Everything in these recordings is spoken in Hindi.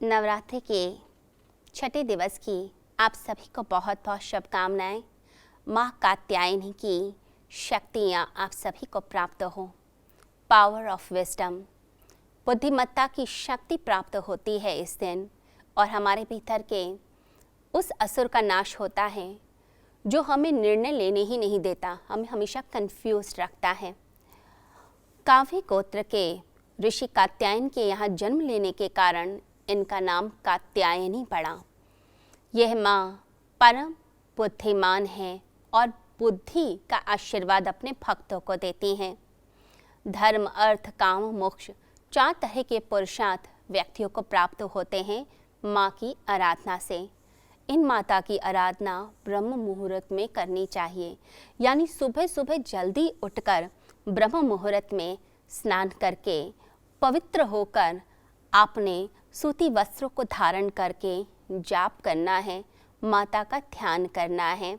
नवरात्रि के छठे दिवस की आप सभी को बहुत बहुत शुभकामनाएं। माँ कात्यायनी की शक्तियाँ आप सभी को प्राप्त हो। पावर ऑफ विजडम, बुद्धिमत्ता की शक्ति प्राप्त होती है इस दिन, और हमारे भीतर के उस असुर का नाश होता है जो हमें निर्णय लेने ही नहीं देता, हमें हमेशा कंफ्यूज रखता है। काव्य गोत्र के ऋषि कात्यायन के यहाँ जन्म लेने के कारण इनका नाम कात्यायनी पड़ा। यह माँ परम बुद्धिमान है और बुद्धि का आशीर्वाद अपने भक्तों को देती हैं। धर्म, अर्थ, काम, मोक्ष 4 तरह के पुरुषार्थ व्यक्तियों को प्राप्त होते हैं माँ की आराधना से। इन माता की आराधना ब्रह्म मुहूर्त में करनी चाहिए, यानी सुबह सुबह जल्दी उठकर ब्रह्म मुहूर्त में स्नान करके पवित्र होकर आपने सूती वस्त्रों को धारण करके जाप करना है, माता का ध्यान करना है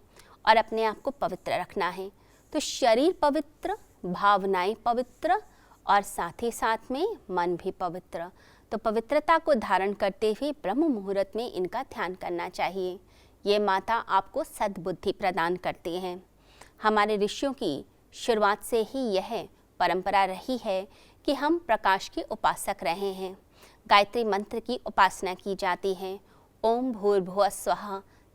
और अपने आप को पवित्र रखना है। तो शरीर पवित्र, भावनाएं पवित्र और साथ ही साथ में मन भी पवित्र। तो पवित्रता को धारण करते हुए ब्रह्म मुहूर्त में इनका ध्यान करना चाहिए। ये माता आपको सद्बुद्धि प्रदान करती हैं। हमारे ऋषियों की शुरुआत से ही यह परंपरा रही है कि हम प्रकाश के उपासक रहे हैं। गायत्री मंत्र की उपासना की जाती है। ओम भूर्भुवः स्वः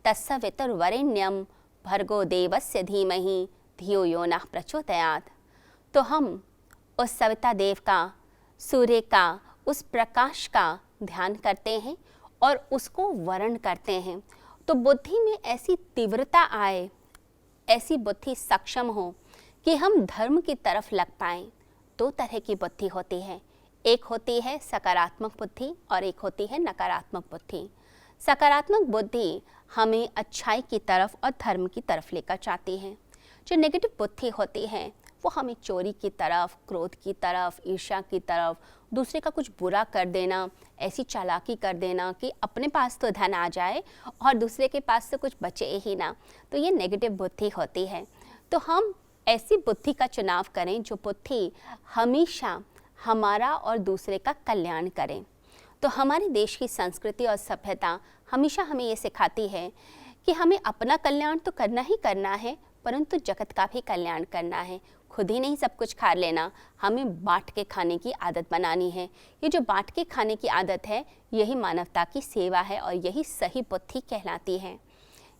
तत्सवितुर्वरेण्यं भर्गो देवस्य धीमहि धियो यो नः प्रचोदयात्। तो हम उस सविता देव का, सूर्य का, उस प्रकाश का ध्यान करते हैं और उसको वर्ण करते हैं। तो बुद्धि में ऐसी तीव्रता आए, ऐसी बुद्धि सक्षम हो कि हम धर्म की तरफ लग पाएं। 2 तरह की बुद्धि होती है, एक होती है सकारात्मक बुद्धि और एक होती है नकारात्मक बुद्धि। सकारात्मक बुद्धि हमें अच्छाई की तरफ और धर्म की तरफ लेकर जाती है। जो नेगेटिव बुद्धि होती है वो हमें चोरी की तरफ, क्रोध की तरफ, ईर्ष्या की तरफ, दूसरे का कुछ बुरा कर देना, ऐसी चालाकी कर देना कि अपने पास तो धन आ जाए और दूसरे के पास तो कुछ बचे ही ना, तो ये नेगेटिव बुद्धि होती है। तो हम ऐसी बुद्धि का चुनाव करें जो बुद्धि हमेशा हमारा और दूसरे का कल्याण करें। तो हमारे देश की संस्कृति और सभ्यता हमेशा हमें ये सिखाती है कि हमें अपना कल्याण तो करना ही करना है, परंतु जगत का भी कल्याण करना है। खुद ही नहीं सब कुछ खा लेना, हमें बांट के खाने की आदत बनानी है। ये जो बांट के खाने की आदत है, यही मानवता की सेवा है और यही सही बुद्धि कहलाती है,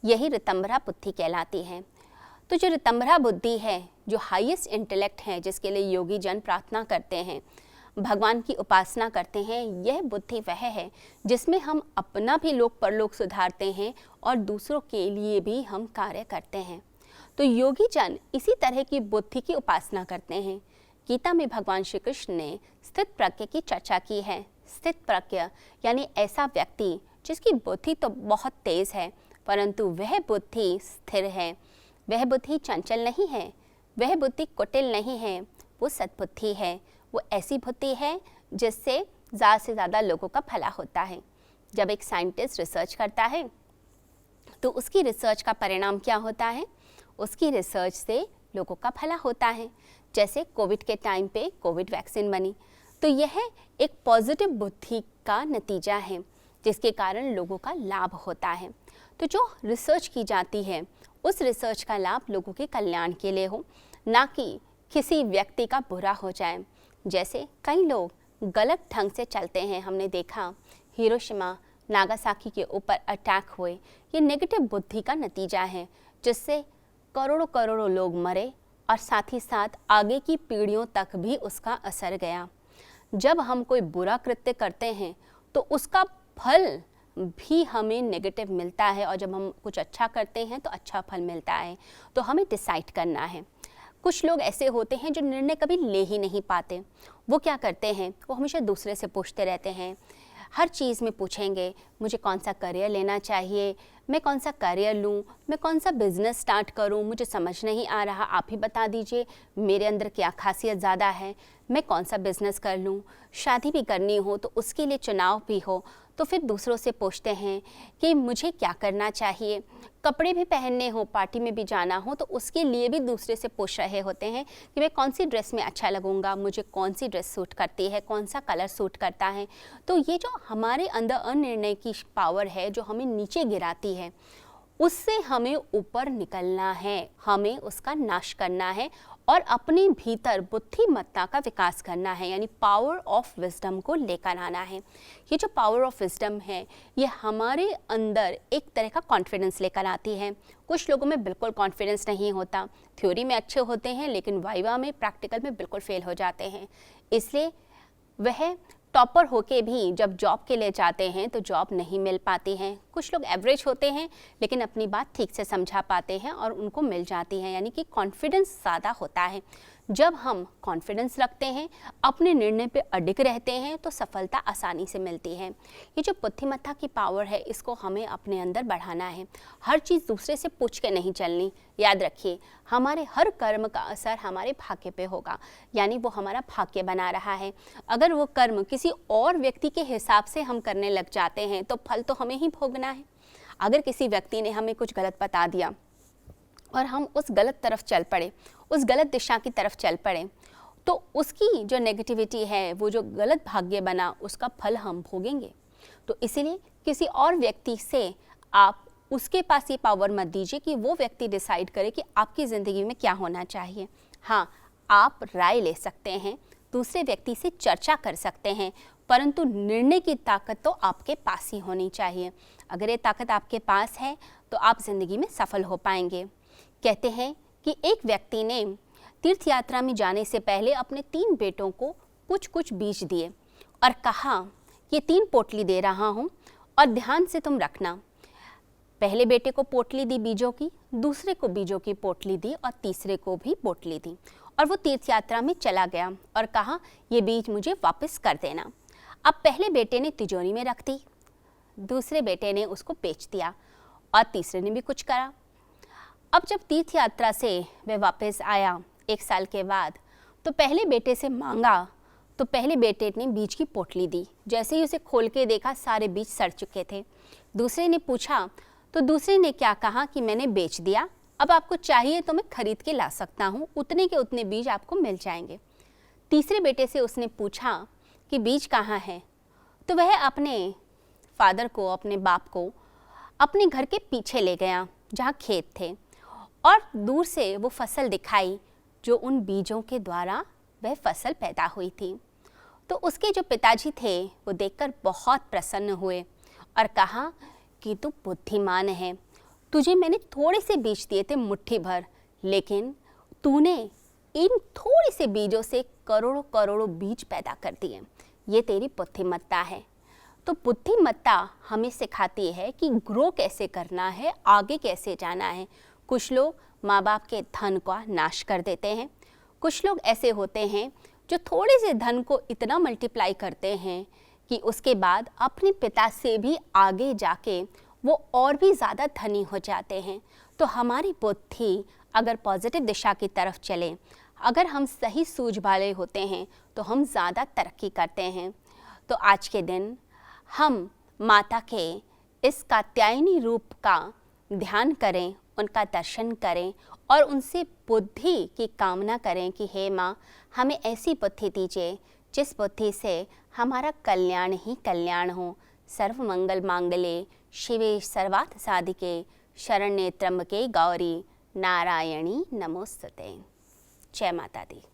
यही ऋतंभरा बुद्धि कहलाती है। तो जो ऋतंभरा बुद्धि है, जो हाईएस्ट इंटेलेक्ट है, जिसके लिए योगी जन प्रार्थना करते हैं, भगवान की उपासना करते हैं, यह बुद्धि वह है जिसमें हम अपना भी लोक परलोक सुधारते हैं और दूसरों के लिए भी हम कार्य करते हैं। तो योगी जन इसी तरह की बुद्धि की उपासना करते हैं। गीता में भगवान श्री कृष्ण ने स्थित प्रज्ञ की चर्चा की है। स्थित प्रज्ञ यानी ऐसा व्यक्ति जिसकी बुद्धि तो बहुत तेज है, परंतु वह बुद्धि स्थिर है, वह बुद्धि चंचल नहीं है, वह बुद्धि कुटिल नहीं है, वो सद्बुद्धि है। वो ऐसी बुद्धि है जिससे ज़्यादा से ज़्यादा लोगों का भला होता है। जब एक साइंटिस्ट रिसर्च करता है तो उसकी रिसर्च का परिणाम क्या होता है? उसकी रिसर्च से लोगों का भला होता है। जैसे कोविड के टाइम पे कोविड वैक्सीन बनी, तो यह एक पॉजिटिव बुद्धि का नतीजा है जिसके कारण लोगों का लाभ होता है। तो जो रिसर्च की जाती है उस रिसर्च का लाभ लोगों के कल्याण के लिए हो, ना कि किसी व्यक्ति का बुरा हो जाए। जैसे कई लोग गलत ढंग से चलते हैं, हमने देखा हिरोशिमा, नागासाकी के ऊपर अटैक हुए, ये नेगेटिव बुद्धि का नतीजा है जिससे करोड़ों करोड़ों लोग मरे और साथ ही साथ आगे की पीढ़ियों तक भी उसका असर गया। जब हम कोई बुरा कृत्य करते हैं तो उसका फल भी हमें नेगेटिव मिलता है, और जब हम कुछ अच्छा करते हैं तो अच्छा फल मिलता है। तो हमें डिसाइड करना है। कुछ लोग ऐसे होते हैं जो निर्णय कभी ले ही नहीं पाते। वो क्या करते हैं? वो हमेशा दूसरे से पूछते रहते हैं, हर चीज़ में पूछेंगे, मुझे कौन सा करियर लेना चाहिए, मैं कौन सा करियर लूँ, मैं कौन सा बिजनेस स्टार्ट करूँ, मुझे समझ नहीं आ रहा, आप ही बता दीजिए मेरे अंदर क्या खासियत ज़्यादा है, मैं कौन सा बिजनेस कर लूँ। शादी भी करनी हो तो उसके लिए चुनाव भी हो तो फिर दूसरों से पूछते हैं कि मुझे क्या करना चाहिए। कपड़े भी पहनने हो, पार्टी में भी जाना हो तो उसके लिए भी दूसरे से पूछ रहे होते हैं कि मैं कौन सी ड्रेस में अच्छा लगूंगा, मुझे कौन सी ड्रेस सूट करती है, कौन सा कलर सूट करता है। तो ये जो हमारे अंदर अनिर्णय की पावर है जो हमें नीचे गिराती है, उससे हमें ऊपर निकलना है, हमें उसका नाश करना है और अपने भीतर बुद्धिमत्ता का विकास करना है, यानी पावर ऑफ विजडम को लेकर आना है। ये जो पावर ऑफ विजडम है ये हमारे अंदर एक तरह का कॉन्फिडेंस लेकर आती है। कुछ लोगों में बिल्कुल कॉन्फिडेंस नहीं होता, थ्योरी में अच्छे होते हैं लेकिन वाइवा में, प्रैक्टिकल में बिल्कुल फेल हो जाते हैं। इसलिए वह टॉपर होके भी जब जॉब के लिए जाते हैं तो जॉब नहीं मिल पाती हैं। कुछ लोग एवरेज होते हैं लेकिन अपनी बात ठीक से समझा पाते हैं और उनको मिल जाती है, यानी कि कॉन्फिडेंस ज़्यादा होता है। जब हम कॉन्फिडेंस रखते हैं, अपने निर्णय पे अडिग रहते हैं तो सफलता आसानी से मिलती है। ये जो बुद्धिमत्ता की पावर है इसको हमें अपने अंदर बढ़ाना है। हर चीज़ दूसरे से पूछ के नहीं चलनी। याद रखिए, हमारे हर कर्म का असर हमारे भाग्य पे होगा, यानी वो हमारा भाग्य बना रहा है। अगर वो कर्म किसी और व्यक्ति के हिसाब से हम करने लग जाते हैं तो फल तो हमें ही भोगना है। अगर किसी व्यक्ति ने हमें कुछ गलत बता दिया और हम उस गलत तरफ चल पड़े, उस गलत दिशा की तरफ चल पड़े, तो उसकी जो नेगेटिविटी है, वो जो गलत भाग्य बना, उसका फल हम भोगेंगे। तो इसीलिए किसी और व्यक्ति से आप उसके पास ये पावर मत दीजिए कि वो व्यक्ति डिसाइड करे कि आपकी ज़िंदगी में क्या होना चाहिए। हाँ, आप राय ले सकते हैं, दूसरे व्यक्ति से चर्चा कर सकते हैं, परंतु निर्णय की ताकत तो आपके पास ही होनी चाहिए। अगर ये ताकत आपके पास है तो आप ज़िंदगी में सफल हो पाएंगे। कहते हैं कि एक व्यक्ति ने तीर्थ यात्रा में जाने से पहले अपने 3 बेटों को कुछ कुछ बीज दिए और कहा, ये 3 पोटली दे रहा हूँ और ध्यान से तुम रखना। पहले बेटे को पोटली दी बीजों की, दूसरे को बीजों की पोटली दी और तीसरे को भी पोटली दी और वो तीर्थ यात्रा में चला गया और कहा, ये बीज मुझे वापस कर देना। अब पहले बेटे ने तिजोरी में रख दी, दूसरे बेटे ने उसको बेच दिया और तीसरे ने भी कुछ करा। अब जब तीर्थ यात्रा से वह वापस आया 1 साल के बाद, तो पहले बेटे से मांगा तो पहले बेटे ने बीज की पोटली दी। जैसे ही उसे खोल के देखा, सारे बीज सड़ चुके थे। दूसरे ने पूछा तो दूसरे ने क्या कहा कि मैंने बेच दिया, अब आपको चाहिए तो मैं खरीद के ला सकता हूँ, उतने के उतने बीज आपको मिल जाएंगे। तीसरे बेटे से उसने पूछा कि बीज कहाँ है, तो वह अपने फादर को, अपने बाप को अपने घर के पीछे ले गया जहाँ खेत थे और दूर से वो फसल दिखाई जो उन बीजों के द्वारा वह फसल पैदा हुई थी। तो उसके जो पिताजी थे वो देखकर बहुत प्रसन्न हुए और कहा कि तू बुद्धिमान है, तुझे मैंने थोड़े से बीज दिए थे, मुट्ठी भर, लेकिन तूने इन थोड़े से बीजों से करोड़ों करोड़ों बीज पैदा कर दिए। ये तेरी बुद्धिमत्ता है। तो बुद्धिमत्ता हमें सिखाती है कि ग्रो कैसे करना है, आगे कैसे जाना है। कुछ लोग माँ बाप के धन का नाश कर देते हैं, कुछ लोग ऐसे होते हैं जो थोड़े से धन को इतना मल्टीप्लाई करते हैं कि उसके बाद अपने पिता से भी आगे जाके वो और भी ज़्यादा धनी हो जाते हैं। तो हमारी बुद्धि अगर पॉजिटिव दिशा की तरफ चले, अगर हम सही सूझ वाले होते हैं तो हम ज़्यादा तरक्की करते हैं। तो आज के दिन हम माता के इस कात्यायनी रूप का ध्यान करें, उनका दर्शन करें और उनसे बुद्धि की कामना करें कि हे माँ, हमें ऐसी बुद्धि दीजिए जिस बुद्धि से हमारा कल्याण ही कल्याण हो। सर्व मंगल मांगले शिवे सर्वार्थ साधिके शरण्ये त्र्यंबके गौरी नारायणी नमोस्तुते। जय माता दी।